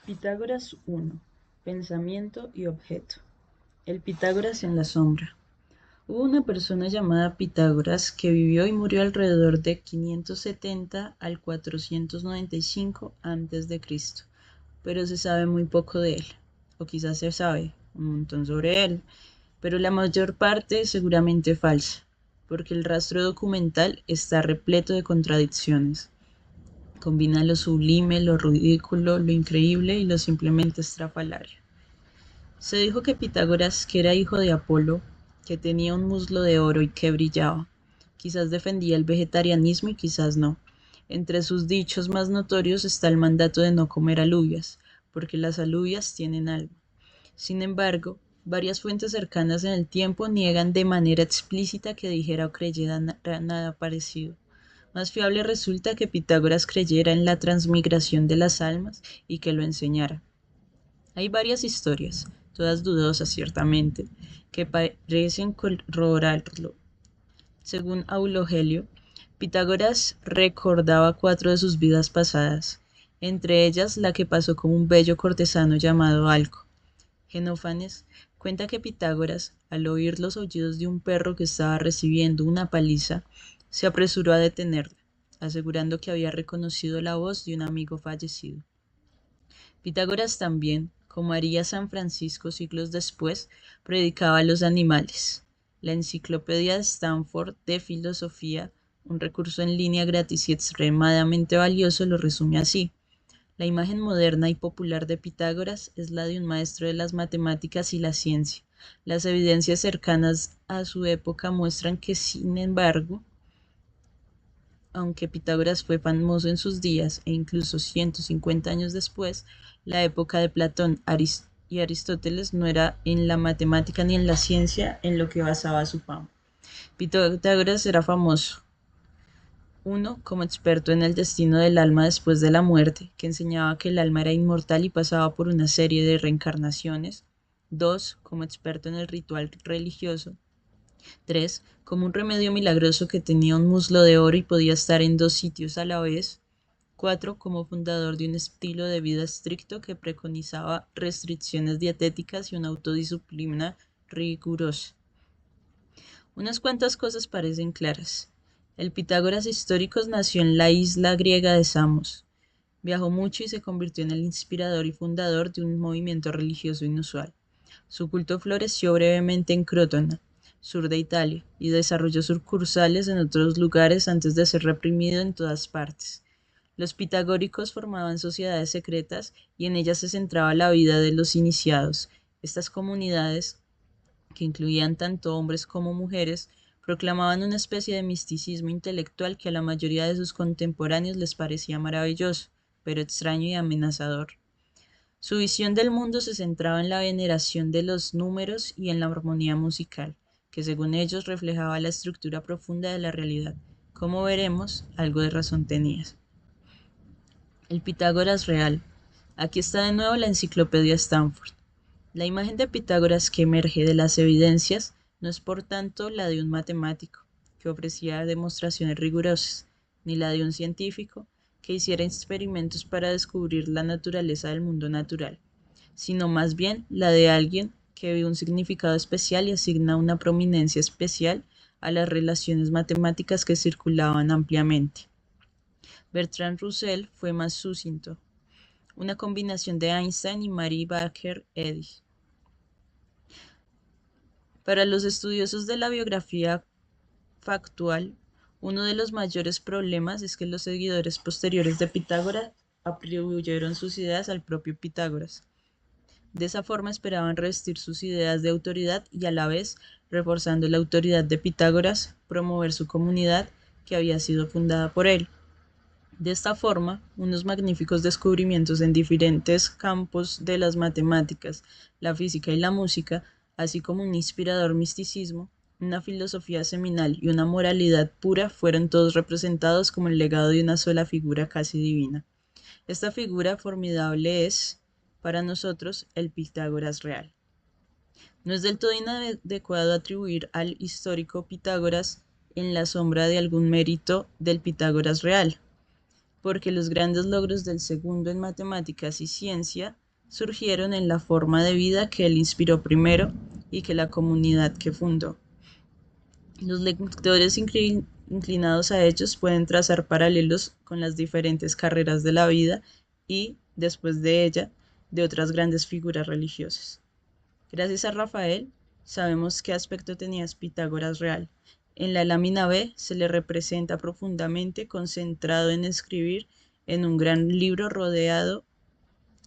Pitágoras 1. Pensamiento y objeto. El Pitágoras en la sombra. Hubo una persona llamada Pitágoras que vivió y murió alrededor de 570 al 495 a.C., pero se sabe muy poco de él, o quizás se sabe un montón sobre él, pero la mayor parte seguramente falsa, porque el rastro documental está repleto de contradicciones. Combina lo sublime, lo ridículo, lo increíble y lo simplemente estrafalario. Se dijo que Pitágoras, que era hijo de Apolo, que tenía un muslo de oro y que brillaba. Quizás defendía el vegetarianismo y quizás no. Entre sus dichos más notorios está el mandato de no comer alubias, porque las alubias tienen alma. Sin embargo, varias fuentes cercanas en el tiempo niegan de manera explícita que dijera o creyera nada parecido. Más fiable resulta que Pitágoras creyera en la transmigración de las almas y que lo enseñara. Hay varias historias, todas dudosas ciertamente, que parecen corroborarlo. Según Aulogelio, Pitágoras recordaba 4 de sus vidas pasadas, entre ellas la que pasó con un bello cortesano llamado Alco. Genófanes cuenta que Pitágoras, al oír los aullidos de un perro que estaba recibiendo una paliza, se apresuró a detenerla, asegurando que había reconocido la voz de un amigo fallecido. Pitágoras también, como haría San Francisco siglos después, predicaba a los animales. La Enciclopedia de Stanford de Filosofía, un recurso en línea gratis y extremadamente valioso, lo resume así. La imagen moderna y popular de Pitágoras es la de un maestro de las matemáticas y la ciencia. Las evidencias cercanas a su época muestran que, sin embargo, aunque Pitágoras fue famoso en sus días e incluso 150 años después, la época de Platón y Aristóteles no era en la matemática ni en la ciencia en lo que basaba su fama. Pitágoras era famoso, uno, como experto en el destino del alma después de la muerte, que enseñaba que el alma era inmortal y pasaba por una serie de reencarnaciones. 2, como experto en el ritual religioso. 3, como un remedio milagroso que tenía un muslo de oro y podía estar en 2 sitios a la vez. 4, como fundador de un estilo de vida estricto que preconizaba restricciones dietéticas y una autodisciplina rigurosa. Unas cuantas cosas parecen claras. El Pitágoras histórico nació en la isla griega de Samos. Viajó mucho y se convirtió en el inspirador y fundador de un movimiento religioso inusual. Su culto floreció brevemente en Crotona, sur de Italia, y desarrolló sucursales en otros lugares antes de ser reprimido en todas partes. Los pitagóricos formaban sociedades secretas y en ellas se centraba la vida de los iniciados. Estas comunidades, que incluían tanto hombres como mujeres, proclamaban una especie de misticismo intelectual que a la mayoría de sus contemporáneos les parecía maravilloso, pero extraño y amenazador. Su visión del mundo se centraba en la veneración de los números y en la armonía musical, que según ellos reflejaba la estructura profunda de la realidad. Como veremos, algo de razón tenía. El Pitágoras real. Aquí está de nuevo la enciclopedia Stanford. La imagen de Pitágoras que emerge de las evidencias no es por tanto la de un matemático, que ofrecía demostraciones rigurosas, ni la de un científico, que hiciera experimentos para descubrir la naturaleza del mundo natural, sino más bien la de alguien que ve un significado especial y asigna una prominencia especial a las relaciones matemáticas que circulaban ampliamente. Bertrand Russell fue más sucinto, una combinación de Einstein y Mary Baker Eddy. Para los estudiosos de la biografía factual, uno de los mayores problemas es que los seguidores posteriores de Pitágoras atribuyeron sus ideas al propio Pitágoras. De esa forma esperaban revestir sus ideas de autoridad y a la vez, reforzando la autoridad de Pitágoras, promover su comunidad que había sido fundada por él. De esta forma, unos magníficos descubrimientos en diferentes campos de las matemáticas, la física y la música, así como un inspirador misticismo, una filosofía seminal y una moralidad pura fueron todos representados como el legado de una sola figura casi divina. Esta figura formidable es, para nosotros, el Pitágoras real. No es del todo inadecuado atribuir al histórico Pitágoras en la sombra de algún mérito del Pitágoras real. porque los grandes logros del segundo en matemáticas y ciencia surgieron en la forma de vida que él inspiró primero y que la comunidad que fundó. Los lectores inclinados a ellos pueden trazar paralelos con las diferentes carreras de la vida y, después de ella, de otras grandes figuras religiosas. Gracias a Rafael, sabemos qué aspecto tenía Pitágoras real. En la lámina B se le representa profundamente concentrado en escribir en un gran libro rodeado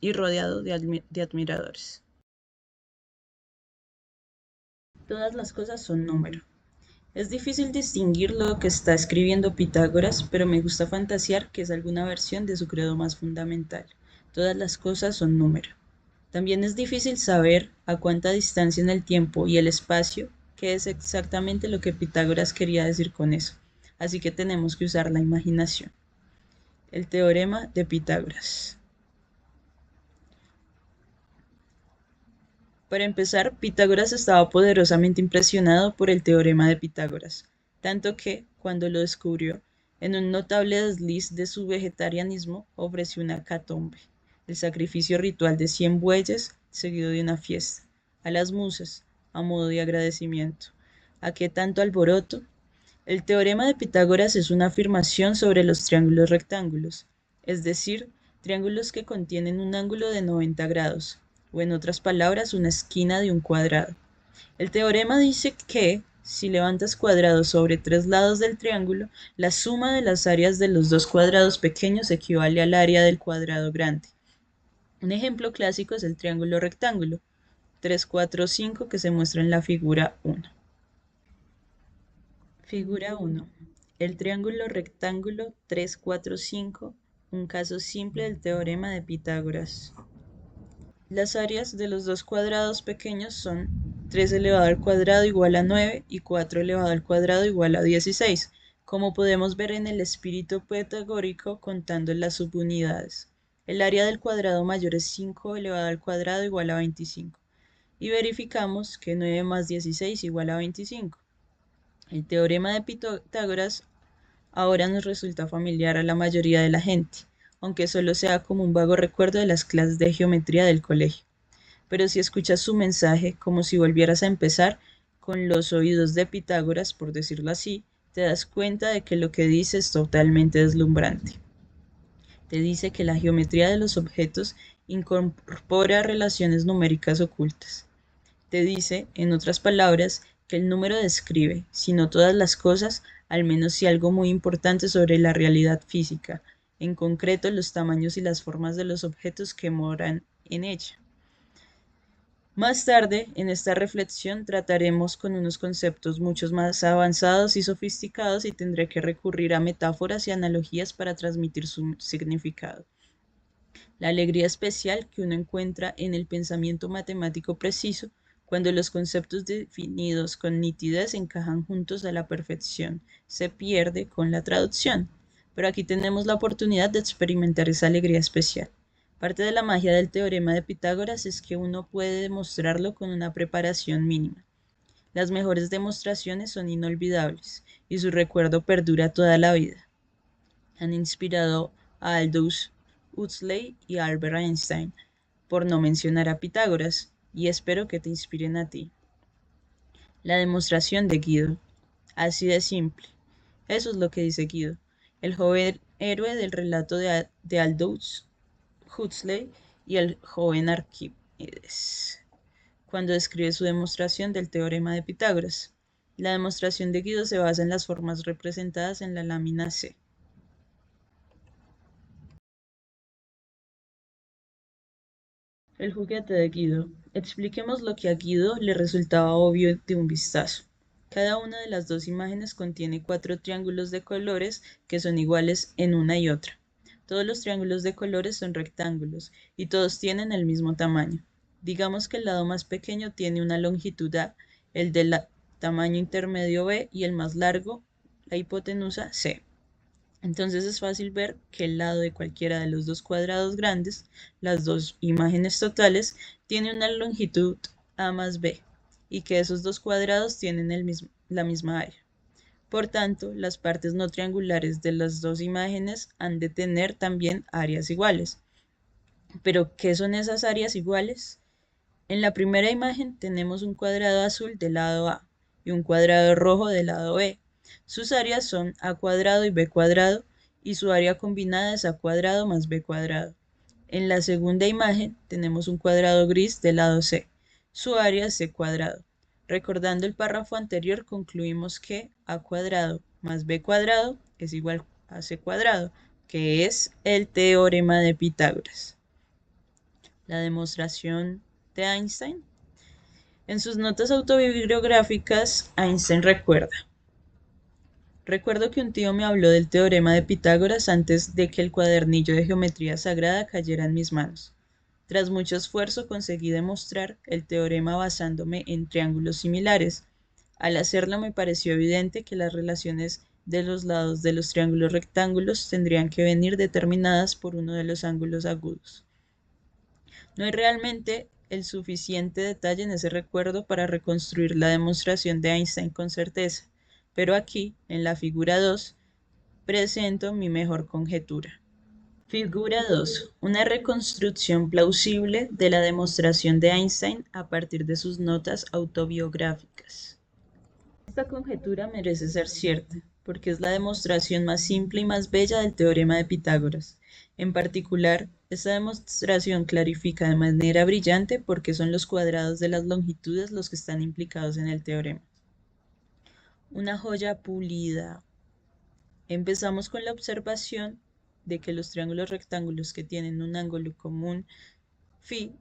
de admiradores. Todas las cosas son número. Es difícil distinguir lo que está escribiendo Pitágoras, pero me gusta fantasear que es alguna versión de su credo más fundamental. Todas las cosas son número. También es difícil saber a cuánta distancia en el tiempo y el espacio, qué es exactamente lo que Pitágoras quería decir con eso. Así que tenemos que usar la imaginación. El teorema de Pitágoras. Para empezar, Pitágoras estaba poderosamente impresionado por el teorema de Pitágoras, tanto que, cuando lo descubrió, en un notable desliz de su vegetarianismo, ofreció una catombe, el sacrificio ritual de 100 bueyes seguido de una fiesta, a las musas, a modo de agradecimiento. ¿A qué tanto alboroto? El teorema de Pitágoras es una afirmación sobre los triángulos rectángulos, es decir, triángulos que contienen un ángulo de 90 grados, o en otras palabras, una esquina de un cuadrado. El teorema dice que, si levantas cuadrados sobre tres lados del triángulo, la suma de las áreas de los dos cuadrados pequeños equivale al área del cuadrado grande. Un ejemplo clásico es el triángulo rectángulo, 3, 4, 5, que se muestra en la figura 1. Figura 1. El triángulo rectángulo 3, 4, 5, un caso simple del teorema de Pitágoras. Las áreas de los dos cuadrados pequeños son 3 elevado al cuadrado igual a 9 y 4 elevado al cuadrado igual a 16, como podemos ver en el espíritu pitagórico contando las subunidades. El área del cuadrado mayor es 5 elevado al cuadrado igual a 25. Y verificamos que 9 más 16 igual a 25. El teorema de Pitágoras ahora nos resulta familiar a la mayoría de la gente, aunque solo sea como un vago recuerdo de las clases de geometría del colegio. Pero si escuchas su mensaje como si volvieras a empezar con los oídos de Pitágoras, por decirlo así, te das cuenta de que lo que dice es totalmente deslumbrante. Te dice que la geometría de los objetos incorpora relaciones numéricas ocultas. Te dice, en otras palabras, que el número describe, si no todas las cosas, al menos si algo muy importante sobre la realidad física, en concreto los tamaños y las formas de los objetos que moran en ella. Más tarde, en esta reflexión, trataremos con unos conceptos mucho más avanzados y sofisticados y tendré que recurrir a metáforas y analogías para transmitir su significado. La alegría especial que uno encuentra en el pensamiento matemático preciso cuando los conceptos definidos con nitidez encajan juntos a la perfección, se pierde con la traducción. Pero aquí tenemos la oportunidad de experimentar esa alegría especial. Parte de la magia del teorema de Pitágoras es que uno puede demostrarlo con una preparación mínima. Las mejores demostraciones son inolvidables y su recuerdo perdura toda la vida. Han inspirado a Aldous Huxley y a Albert Einstein, por no mencionar a Pitágoras, y espero que te inspiren a ti. La demostración de Guido. Así de simple. Eso es lo que dice Guido, el joven héroe del relato de Aldous Huxley y el joven Arquímedes, cuando describe su demostración del teorema de Pitágoras. La demostración de Guido se basa en las formas representadas en la lámina C. El juguete de Guido. Expliquemos lo que a Guido le resultaba obvio de un vistazo. Cada una de las dos imágenes contiene 4 triángulos de colores que son iguales en una y otra. Todos los triángulos de colores son rectángulos y todos tienen el mismo tamaño. Digamos que el lado más pequeño tiene una longitud A, el del tamaño intermedio B y el más largo, la hipotenusa C. Entonces es fácil ver que el lado de cualquiera de los dos cuadrados grandes, las dos imágenes totales, tiene una longitud A más B y que esos dos cuadrados tienen la misma área. Por tanto, las partes no triangulares de las dos imágenes han de tener también áreas iguales. ¿Pero qué son esas áreas iguales? En la primera imagen tenemos un cuadrado azul del lado A y un cuadrado rojo del lado B. Sus áreas son A cuadrado y B cuadrado y su área combinada es A cuadrado más B cuadrado. En la segunda imagen tenemos un cuadrado gris del lado C. Su área es C cuadrado. Recordando el párrafo anterior, concluimos que A cuadrado más B cuadrado es igual a C cuadrado, que es el teorema de Pitágoras. La demostración de Einstein. En sus notas autobiográficas, Einstein recuerdo que un tío me habló del teorema de Pitágoras antes de que el cuadernillo de geometría sagrada cayera en mis manos. Tras mucho esfuerzo conseguí demostrar el teorema basándome en triángulos similares. Al hacerlo me pareció evidente que las relaciones de los lados de los triángulos rectángulos tendrían que venir determinadas por uno de los ángulos agudos. No hay realmente el suficiente detalle en ese recuerdo para reconstruir la demostración de Einstein con certeza, pero aquí, en la figura 2, presento mi mejor conjetura. Figura 2. Una reconstrucción plausible de la demostración de Einstein a partir de sus notas autobiográficas. Esta conjetura merece ser cierta, porque es la demostración más simple y más bella del teorema de Pitágoras. En particular, esta demostración clarifica de manera brillante por qué son los cuadrados de las longitudes los que están implicados en el teorema. Una joya pulida. Empezamos con la observación de que los triángulos rectángulos que tienen un ángulo común phi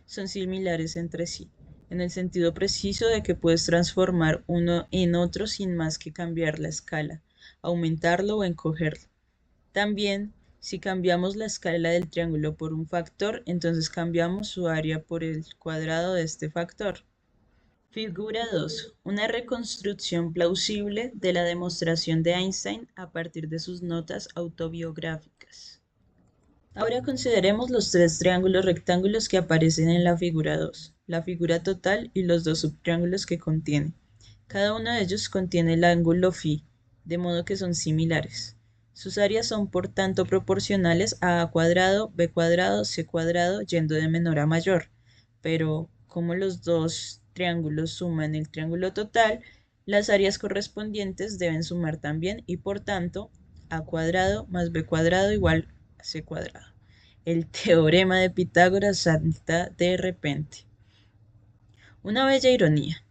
son similares entre sí, en el sentido preciso de que puedes transformar uno en otro sin más que cambiar la escala, aumentarlo o encogerlo. También, si cambiamos la escala del triángulo por un factor, entonces cambiamos su área por el cuadrado de este factor. Figura 2. Una reconstrucción plausible de la demostración de Einstein a partir de sus notas autobiográficas. Ahora consideremos los tres triángulos rectángulos que aparecen en la figura 2, la figura total y los dos subtriángulos que contiene. Cada uno de ellos contiene el ángulo phi, de modo que son similares. Sus áreas son por tanto proporcionales a cuadrado, b cuadrado, c cuadrado, yendo de menor a mayor. Pero como los dos triángulos suman el triángulo total, las áreas correspondientes deben sumar también y por tanto a cuadrado más b cuadrado igual C cuadrado. El teorema de Pitágoras salta de repente. Una bella ironía.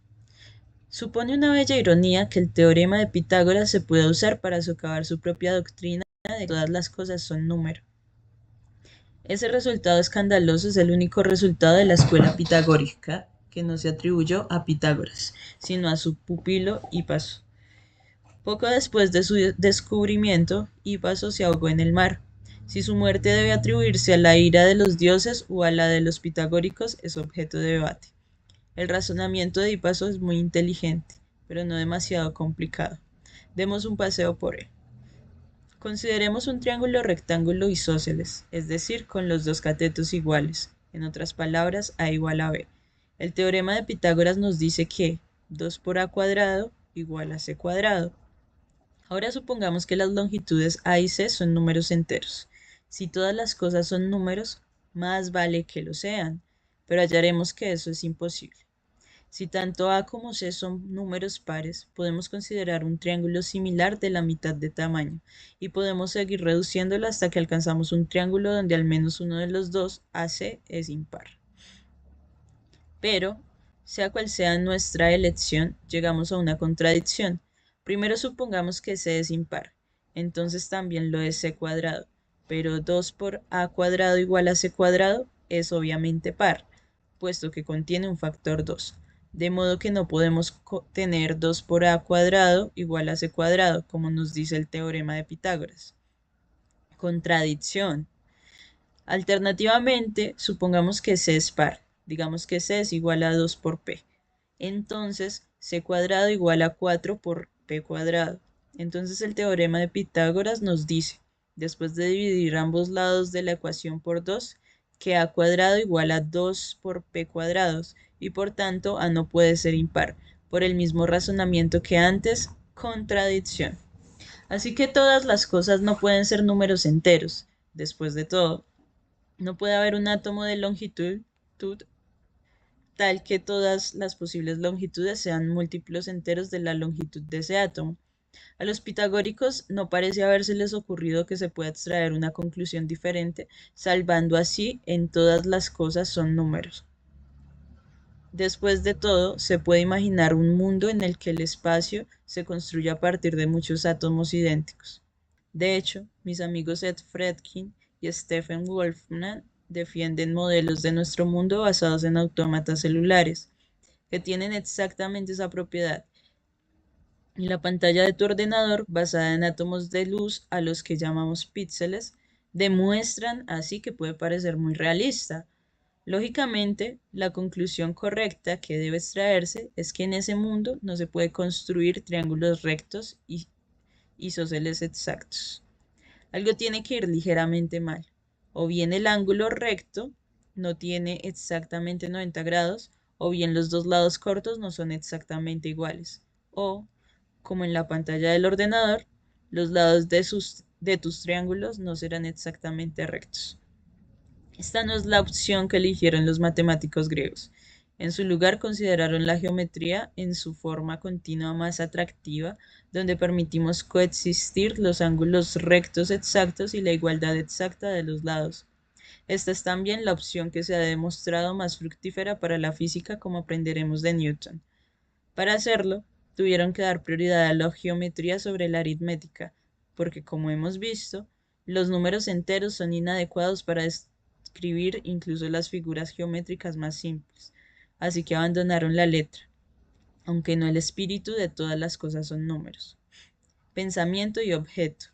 Supone una bella ironía que el teorema de Pitágoras se pueda usar para socavar su propia doctrina de que todas las cosas son número. Ese resultado escandaloso es el único resultado de la escuela pitagórica que no se atribuyó a Pitágoras, sino a su pupilo Hipaso. Poco después de su descubrimiento, Hipaso se ahogó en el mar. Si su muerte debe atribuirse a la ira de los dioses o a la de los pitagóricos es objeto de debate. El razonamiento de Hipaso es muy inteligente, pero no demasiado complicado. Demos un paseo por él. Consideremos un triángulo rectángulo isósceles, es decir, con los dos catetos iguales. En otras palabras, A igual a B. El teorema de Pitágoras nos dice que 2 por A cuadrado igual a C cuadrado. Ahora supongamos que las longitudes A y C son números enteros. Si todas las cosas son números, más vale que lo sean, pero hallaremos que eso es imposible. Si tanto A como C son números pares, podemos considerar un triángulo similar de la mitad de tamaño, y podemos seguir reduciéndolo hasta que alcanzamos un triángulo donde al menos uno de los dos, AC, es impar. Pero, sea cual sea nuestra elección, llegamos a una contradicción. Primero supongamos que C es impar, entonces también lo es C cuadrado, pero 2 por A cuadrado igual a C cuadrado es obviamente par, puesto que contiene un factor 2. De modo que no podemos tener 2 por A cuadrado igual a C cuadrado, como nos dice el teorema de Pitágoras. Contradicción. Alternativamente, supongamos que C es par. Digamos que C es igual a 2 por P. Entonces, C cuadrado igual a 4 por P cuadrado. Entonces el teorema de Pitágoras nos dice, después de dividir ambos lados de la ecuación por 2, que A cuadrado igual a 2 por P cuadrados, y por tanto A no puede ser impar. Por el mismo razonamiento que antes, contradicción. Así que todas las cosas no pueden ser números enteros. Después de todo, no puede haber un átomo de longitud tal que todas las posibles longitudes sean múltiplos enteros de la longitud de ese átomo. A los pitagóricos no parece habérseles ocurrido que se pueda extraer una conclusión diferente, salvando así en todas las cosas son números. Después de todo, se puede imaginar un mundo en el que el espacio se construye a partir de muchos átomos idénticos. De hecho, mis amigos Ed Fredkin y Stephen Wolfman defienden modelos de nuestro mundo basados en autómatas celulares, que tienen exactamente esa propiedad. Y la pantalla de tu ordenador, basada en átomos de luz a los que llamamos píxeles, demuestran así que puede parecer muy realista. Lógicamente, la conclusión correcta que debe extraerse es que en ese mundo no se puede construir triángulos rectos y isósceles exactos. Algo tiene que ir ligeramente mal. O bien el ángulo recto no tiene exactamente 90 grados, o bien los dos lados cortos no son exactamente iguales. O, como en la pantalla del ordenador, los lados de tus triángulos no serán exactamente rectos. Esta no es la opción que eligieron los matemáticos griegos. En su lugar consideraron la geometría en su forma continua más atractiva, donde permitimos coexistir los ángulos rectos exactos y la igualdad exacta de los lados. Esta es también la opción que se ha demostrado más fructífera para la física, como aprenderemos de Newton. Para hacerlo, tuvieron que dar prioridad a la geometría sobre la aritmética, porque como hemos visto, los números enteros son inadecuados para escribir incluso las figuras geométricas más simples, así que abandonaron la letra, aunque no el espíritu de todas las cosas son números. Pensamiento y objeto.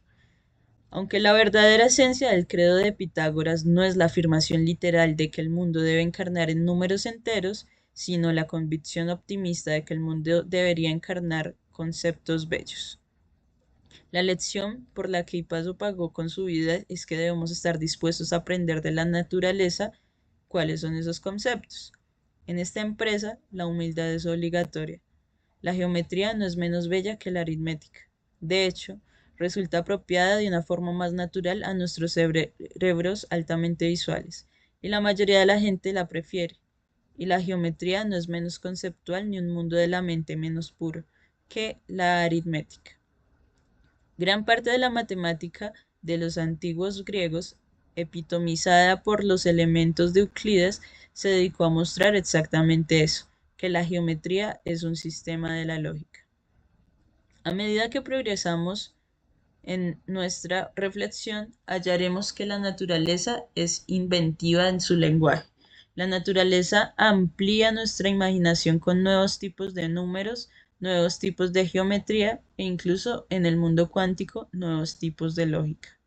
Aunque la verdadera esencia del credo de Pitágoras no es la afirmación literal de que el mundo debe encarnar en números enteros, sino la convicción optimista de que el mundo debería encarnar conceptos bellos. La lección por la que Hipaso pagó con su vida es que debemos estar dispuestos a aprender de la naturaleza cuáles son esos conceptos. En esta empresa, la humildad es obligatoria. La geometría no es menos bella que la aritmética. De hecho, resulta apropiada de una forma más natural a nuestros cerebros altamente visuales, y la mayoría de la gente la prefiere. Y la geometría no es menos conceptual ni un mundo de la mente menos puro que la aritmética. Gran parte de la matemática de los antiguos griegos, epitomizada por los elementos de Euclides, se dedicó a mostrar exactamente eso, que la geometría es un sistema de la lógica. A medida que progresamos en nuestra reflexión, hallaremos que la naturaleza es inventiva en su lenguaje. La naturaleza amplía nuestra imaginación con nuevos tipos de números, nuevos tipos de geometría e incluso en el mundo cuántico, nuevos tipos de lógica.